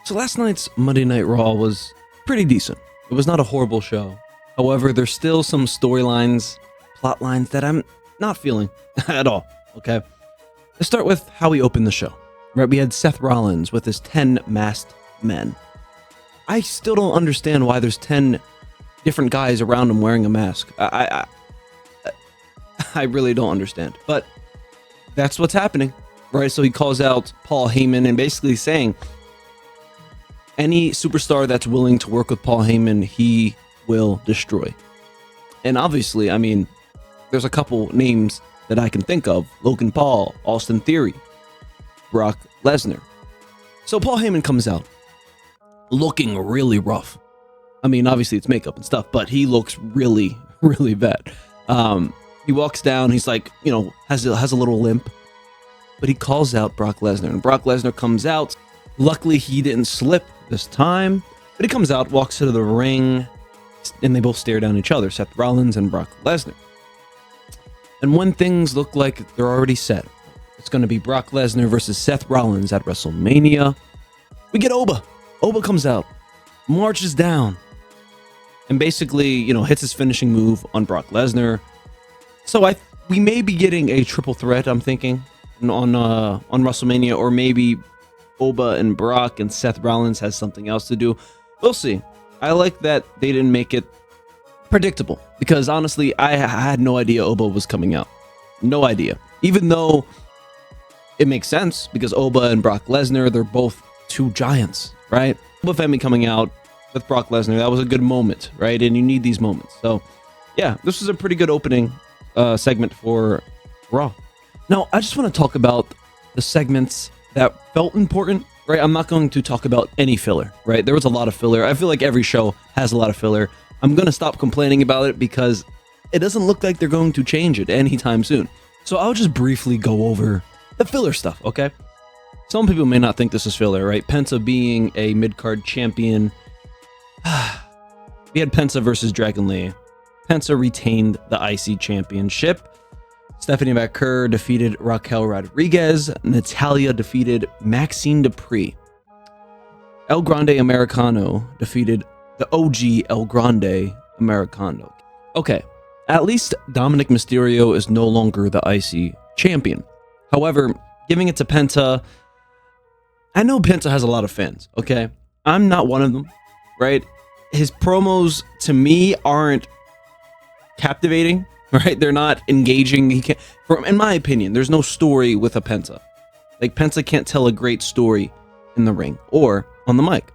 So last night's Monday Night Raw was pretty decent. It was not a horrible show. However, there's still some storylines, plot lines that I'm not feeling at all, okay? Let's start with how we opened the show. Right, we had Seth Rollins with his 10 masked men. I still don't understand why there's 10 different guys around him wearing a mask. I really don't understand. But that's what's happening, right? So he calls out Paul Heyman and basically saying any superstar that's willing to work with Paul Heyman, he will destroy. And obviously, I mean, there's a couple names that I can think of. Logan Paul, Austin Theory, Brock Lesnar. So Paul Heyman comes out looking really rough. I mean, obviously it's makeup and stuff, but he looks really, really bad. He walks down, he's like, you know, has a little limp, but he calls out Brock Lesnar, and Brock Lesnar comes out. Luckily, he didn't slip this time, but he comes out, walks into the ring, and they both stare down each other, Seth Rollins and Brock Lesnar. And when things look like they're already set, it's going to be Brock Lesnar versus Seth Rollins at WrestleMania. We get Oba. Oba comes out, marches down, and basically, you know, hits his finishing move on Brock Lesnar. So we may be getting a triple threat, I'm thinking, on WrestleMania, or maybe Oba and Brock and Seth Rollins has something else to do. We'll see. I like that they didn't make it predictable, because honestly, I had no idea Oba was coming out. No idea. Even though it makes sense, because Oba and Brock Lesnar, they're both two giants, right? Oba Femi coming out with Brock Lesnar, that was a good moment, right? And you need these moments. So, yeah, this was a pretty good opening segment for Raw. Now, I just want to talk about the segments that felt important, right? I'm not going to talk about any filler, right? There was a lot of filler. I feel like every show has a lot of filler. I'm going to stop complaining about it because it doesn't look like they're going to change it anytime soon. So I'll just briefly go over the filler stuff, okay? Some people may not think this is filler, right? Penta being a mid-card champion. We had Penta versus Dragon Lee. Penta retained the IC championship. Stephanie McCurr defeated Raquel Rodriguez. Natalya defeated Maxine Dupree. El Grande Americano defeated the OG El Grande Americano. Okay, at least Dominic Mysterio is no longer the IC champion. However, giving it to Penta, I know Penta has a lot of fans, okay? I'm not one of them, right? His promos, to me, aren't captivating, right? They're not engaging. He can't, in my opinion, there's no story with a Penta. Like, Penta can't tell a great story in the ring or on the mic.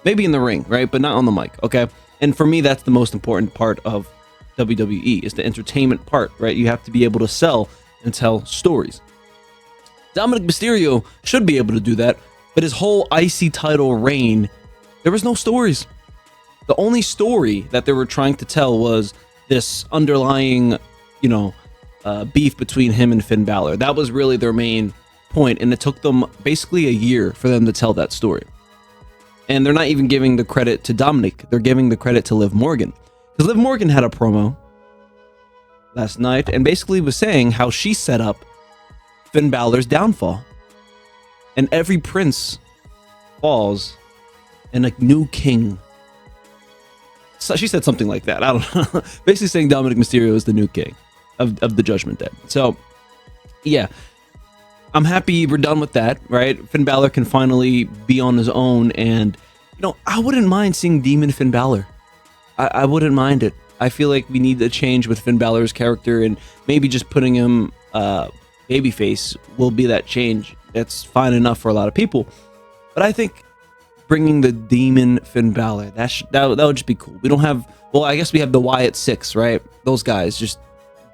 Maybe in the ring, right? But not on the mic, okay? And for me, that's the most important part of WWE, is the entertainment part, right? You have to be able to sell and tell stories. Dominic Mysterio should be able to do that, but his whole IC title reign, there was no stories. The only story that they were trying to tell was this underlying, you know, beef between him and Finn Balor. That was really their main point, and it took them basically a year for them to tell that story. And they're not even giving the credit to Dominic. They're giving the credit to Liv Morgan. Because Liv Morgan had a promo last night and basically was saying how she set up Finn Balor's downfall. And every prince falls and a new king. So she said something like that. I don't know. Basically saying Dominic Mysterio is the new king of the Judgment Day. So, yeah. I'm happy we're done with that, right? Finn Balor can finally be on his own, and, you know, I wouldn't mind seeing Demon Finn Balor. I wouldn't mind it. I feel like we need a change with Finn Balor's character, and maybe just putting him babyface will be that change. That's fine enough for a lot of people. But I think bringing the Demon Finn Balor, that would just be cool. We don't have, well, I guess we have the Wyatt Six, right? Those guys just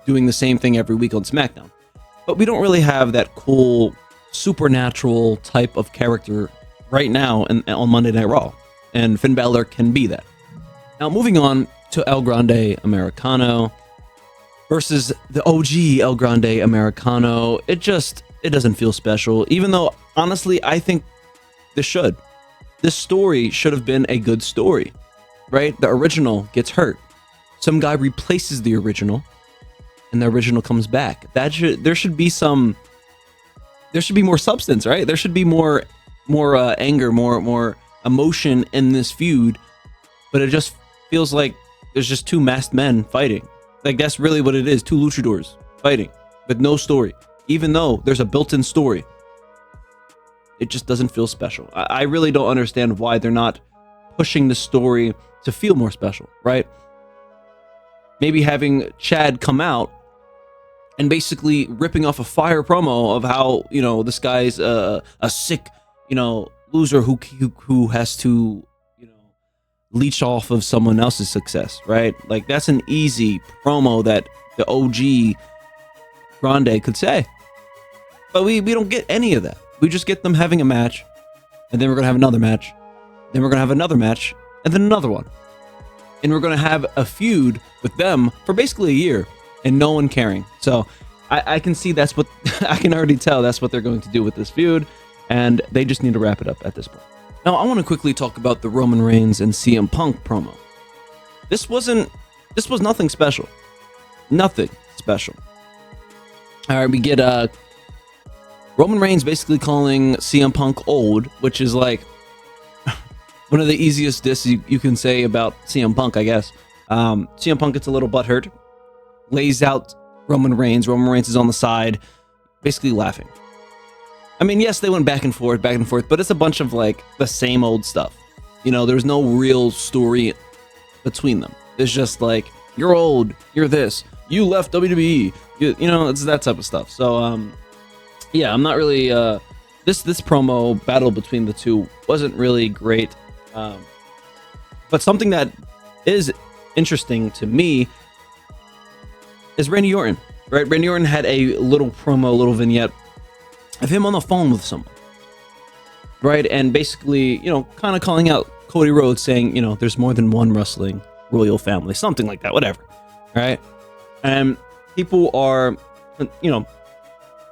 doing the same thing every week on SmackDown. But we don't really have that cool supernatural type of character right now on Monday Night Raw. And Finn Balor can be that. Now, moving on to El Grande Americano versus the OG El Grande Americano. It doesn't feel special. Even though, honestly, I think this story should have been a good story, right? The original gets hurt. Some guy replaces the original, and the original comes back. There should be more substance, right? There should be more anger, more emotion in this feud, but it just feels like there's just two masked men fighting. Like, that's really what it is. Two luchadors fighting with no story. Even though there's a built-in story, it just doesn't feel special. I really don't understand why they're not pushing the story to feel more special, right? Maybe having Chad come out and basically ripping off a fire promo of how, you know, this guy's a sick, you know, loser who has to, you know, leech off of someone else's success, right? Like, that's an easy promo that the OG Grande could say. But we don't get any of that. We just get them having a match, and then we're going to have another match, then we're going to have another match, and then another one. And we're going to have a feud with them for basically a year, and no one caring. So I can see that's what, I can already tell that's what they're going to do with this feud, and they just need to wrap it up at this point. Now, I want to quickly talk about the Roman Reigns and CM Punk promo. This was nothing special. Nothing special. All right, we get Roman Reigns basically calling CM Punk old, which is like one of the easiest disses you can say about CM Punk, I guess. CM Punk gets a little butthurt, lays out Roman Reigns. Roman Reigns is on the side, basically laughing. I mean, yes, they went back and forth, but it's a bunch of like the same old stuff. You know, there's no real story between them. It's just like, you're old, you're this, you left WWE, you know, it's that type of stuff. So, yeah, I'm not really, this promo battle between the two wasn't really great. But something that is interesting to me is Randy Orton, right? Randy Orton had a little promo, a little vignette of him on the phone with someone, right? And basically, you know, kind of calling out Cody Rhodes, saying, you know, there's more than one wrestling royal family, something like that, whatever, right? And people are, you know,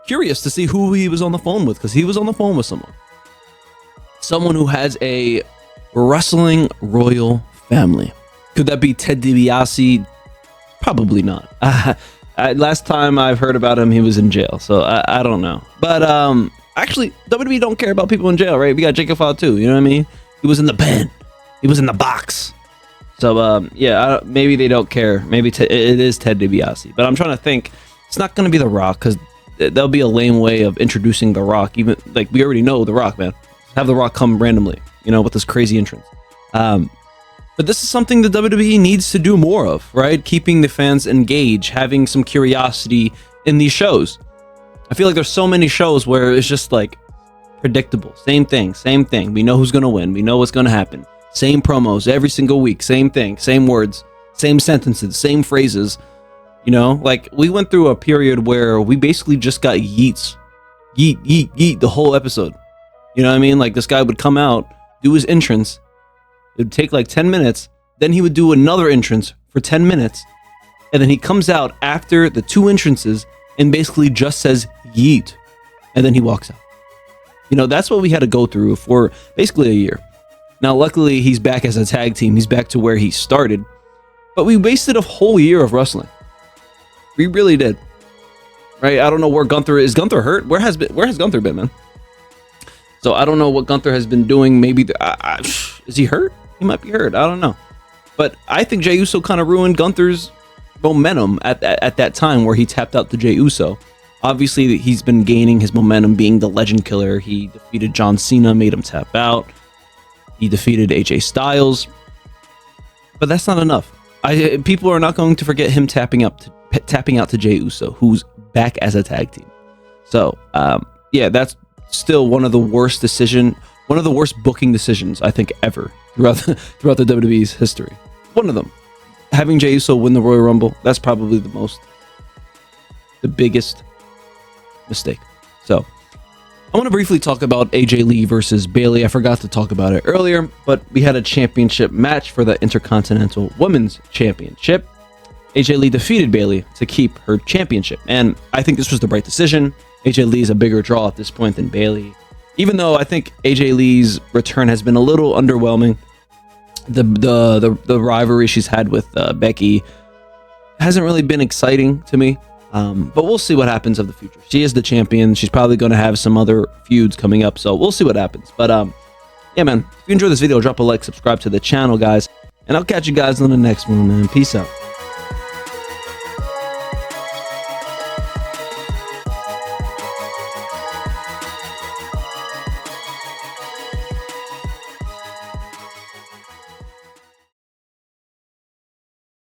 curious to see who he was on the phone with, because he was on the phone with someone who has a wrestling royal family. Could that be Ted DiBiase? Probably not. Last time I've heard about him, he was in jail, so I don't know. But actually, WWE don't care about people in jail, right? We got Jacob Fowler too, you know what I mean? He was in the pen, he was in the box. So yeah, maybe they don't care. Maybe it is Ted DiBiase, but I'm trying to think. It's not going to be The Rock, because that'll be a lame way of introducing The Rock. Even like, we already know The Rock, man. Have The Rock come randomly, you know, with this crazy entrance. But this is something the WWE needs to do more of, right? Keeping the fans engaged, having some curiosity in these shows. I feel like there's so many shows where it's just like predictable. Same thing. We know who's going to win. We know what's going to happen. Same promos every single week. Same thing. Same words. Same sentences. Same phrases. You know, like, we went through a period where we basically just got yeets. Yeet the whole episode. You know what I mean? Like, this guy would come out, do his entrance. It would take like 10 minutes. Then he would do another entrance for 10 minutes. And then he comes out after the two entrances and basically just says yeet. And then he walks out. You know, that's what we had to go through for basically a year. Now, luckily, he's back as a tag team. He's back to where he started. But we wasted a whole year of wrestling. We really did. Right? I don't know where Gunther is. Gunther hurt? Where has Gunther been, man? So I don't know what Gunther has been doing. Maybe is he hurt? He might be hurt. I don't know. But I think Jey Uso kind of ruined Gunther's momentum at that time where he tapped out to Jey Uso. Obviously, he's been gaining his momentum being the legend killer. He defeated John Cena, made him tap out. He defeated AJ Styles. But that's not enough. People are not going to forget him tapping out to Jey Uso, who's back as a tag team. So, yeah, that's still one of the worst booking decisions I think ever throughout the WWE's history. One of them. Having Jey Uso win the Royal Rumble, that's probably the biggest mistake. So, I want to briefly talk about AJ Lee versus Bayley. I forgot to talk about it earlier, but we had a championship match for the Intercontinental Women's Championship. AJ Lee defeated Bayley to keep her championship, and I think this was the right decision. AJ Lee is a bigger draw at this point than Bayley, even though I think AJ Lee's return has been a little underwhelming. The rivalry she's had with Becky hasn't really been exciting to me, but we'll see what happens of the future. She is the champion. She's probably going to have some other feuds coming up, so we'll see what happens. But Yeah, man, if you enjoyed this video, drop a like, subscribe to the channel, guys, and I'll catch you guys on the next one, man. Peace out.